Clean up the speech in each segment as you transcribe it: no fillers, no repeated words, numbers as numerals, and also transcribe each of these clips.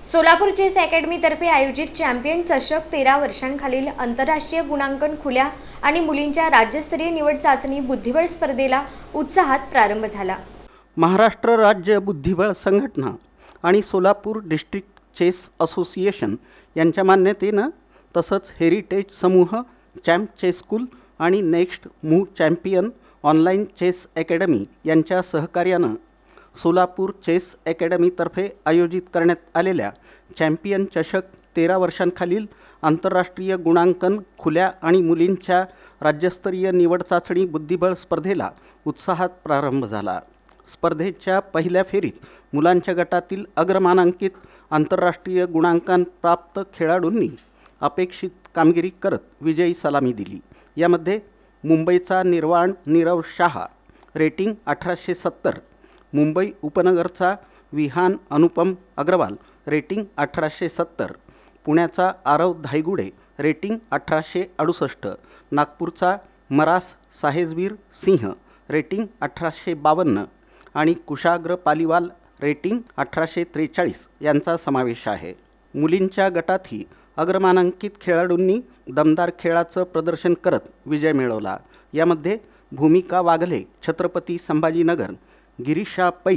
Solapur chess अकॅडमीतर्फे आयोजित champion चषक 13 वर्षांखालील आंतरराष्ट्रीय गुणांकन खुल्या आणि मुलींच्या राज्यस्तरीय निवड चाचणी बुद्धिबळ स्पर्धेला उत्साहात प्रारंभ झाला। महाराष्ट्र राज्य बुद्धिबळ संघटना आणि सोलापूर डिस्ट्रिक्ट चेस असोसिएशन यांच्या मान्यतेनं तसंच हेरिटेज समूह, चॅम्प चेस स्कूल आणि next move champion online chess academy यांच्या सहकार्यानं सोलापूर चेस अकॅडमीतर्फे आयोजित करण्यात आलेल्या चॅम्पियन चषक 13 वर्षांखालील आंतरराष्ट्रीय गुणांकन खुल्या आणि मुलींच्या राज्यस्तरीय निवड चाचणी बुद्धिबळ स्पर्धेला उत्साहात प्रारंभ झाला। स्पर्धेच्या पहिल्या फेरीत मुलांच्या गटातील अग्रमानांकित आंतरराष्ट्रीय गुणांकन प्राप्त खेळाडूंनी अपेक्षित कामगिरी करत विजयी सलामी दिली। यामध्ये मुंबईचा निर्वाण नीरव शाह रेटिंग 1870, मुंबई उपनगरचा विहान अनुपम अग्रवाल रेटिंग 1870, पुण्याचा आरव धायगुडे रेटिंग 1868, नागपूरचा मरास साहेजवीर सिंह रेटिंग 1852 आणि कुशाग्र पालीवाल रेटिंग 1843 यांचा समावेश आहे। मुलींच्या गटातही अग्रमानांकित खेळाडूंनी दमदार खेळाचं प्रदर्शन करत विजय मिळवला। यामध्ये भूमिका वाघले छत्रपती संभाजीनगर, गिरीशा पै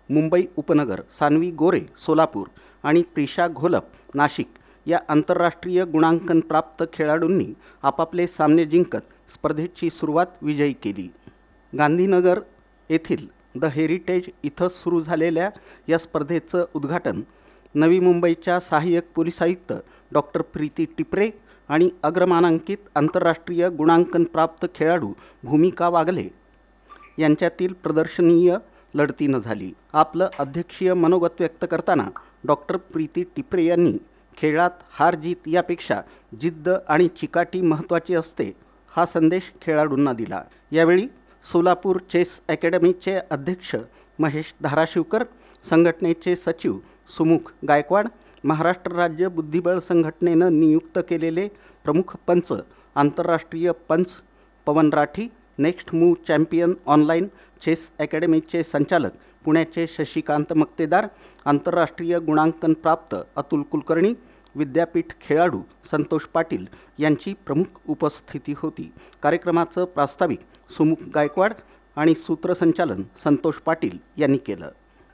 मुंबई उपनगर, सान्वी गोरे सोलापूर आणि प्रिशा घोलप नाशिक या आंतरराष्ट्रीय गुणांकन प्राप्त खेळाडूंनी आपापले सामने जिंकत स्पर्धेची सुरुवात विजयी केली। गांधीनगर येथील द हेरिटेज इथं सुरू झालेल्या या स्पर्धेचं उद्घाटन नवी मुंबईच्या सहाय्यक पोलीस आयुक्त डॉक्टर प्रीती टिपरे आणि अग्रमानांकित आंतरराष्ट्रीय गुणांकन प्राप्त खेळाडू भूमिका वाघले यांच्यातील प्रदर्शनीय लढतीनं झाली। आपलं अध्यक्षीय मनोगत व्यक्त करताना डॉक्टर प्रीती टिपरे यांनी खेळात हार जीत यापेक्षा जिद्द आणि चिकाटी महत्त्वाची असते हा संदेश खेळाडूंना दिला। यावेळी सोलापूर चेस अकॅडमीचे अध्यक्ष महेश धाराशिवकर, संघटनेचे सचिव सुमुख गायकवाड, महाराष्ट्र राज्य बुद्धिबळ संघटनेनं नियुक्त केलेले प्रमुख पंच, आंतरराष्ट्रीय पंच Pawan Rathi, next move champion online chess अकॅडमीचे संचालक पुण्याचे शशिकांत मक्तेदार, आंतरराष्ट्रीय गुणांकन प्राप्त अतुल कुलकर्णी, विद्यापीठ खेळाडू संतोष पाटील यांची प्रमुख उपस्थिती होती। कार्यक्रमाचं प्रास्ताविक सुमुख गायकवाड आणि सूत्रसंचालन संतोष पाटील यांनी केलं।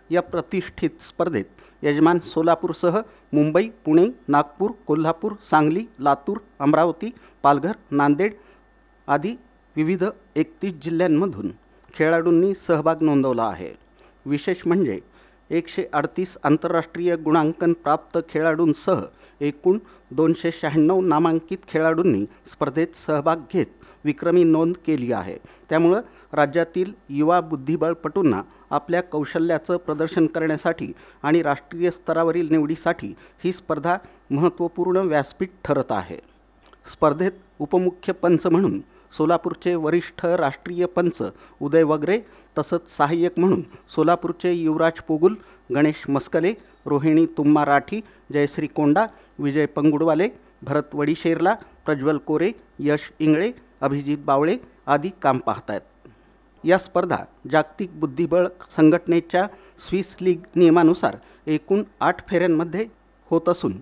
या प्रतिष्ठित स्पर्धेत यजमान सोलापूरसह मुंबई, पुणे, नागपूर, कोल्हापूर, सांगली, लातूर, अमरावती, पालघर, नांदेड आदी विविध 31 जिल्ह्यांमधून खेळाडूंनी सहभाग नोंदवला आहे। विशेष म्हणजे 138 आंतरराष्ट्रीय गुणांकन प्राप्त खेळाडूंसह एकूण 296 नामांकित खेळाडूंनी स्पर्धेत सहभाग घेत विक्रमी नोंद केली आहे। त्यामुळे राज्यातील युवा बुद्धिबळपटूंना आपल्या कौशल्याचं प्रदर्शन करण्यासाठी आणि राष्ट्रीय स्तरावरील निवडीसाठी ही स्पर्धा महत्त्वपूर्ण व्यासपीठ ठरत आहे। स्पर्धेत उपमुख्य पंच म्हणून सोलापूरचे वरिष्ठ राष्ट्रीय पंच उदय वगरे, तसंच सहाय्यक म्हणून सोलापूरचे युवराज पोगुल, गणेश मस्कले, रोहिणी तुम्मा राठी, जयश्री कोंडा, विजय पंगुडवाले, भरत वडीशेरला, प्रज्वल कोरे, यश इंगळे, अभिजित बावळे आदी काम पाहतायत। या स्पर्धा जागतिक बुद्धिबळ संघटनेच्या स्विस लीग नियमानुसार एकूण 8 फेऱ्यांमध्ये होत असून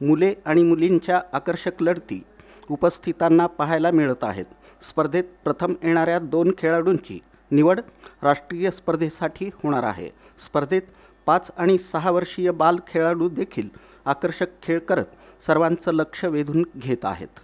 मुले आणि मुलींच्या आकर्षक लढती उपस्थितांना पाहायला मिळत आहेत। स्पर्धेत प्रथम येणाऱ्या 2 खेळाडूंची निवड राष्ट्रीय स्पर्धेसाठी होणार आहे। स्पर्धेत 5 आणि 6 वर्षीय बाल खेळाडू देखील आकर्षक खेळ करत सर्वांचं लक्ष वेधून घेत आहेत।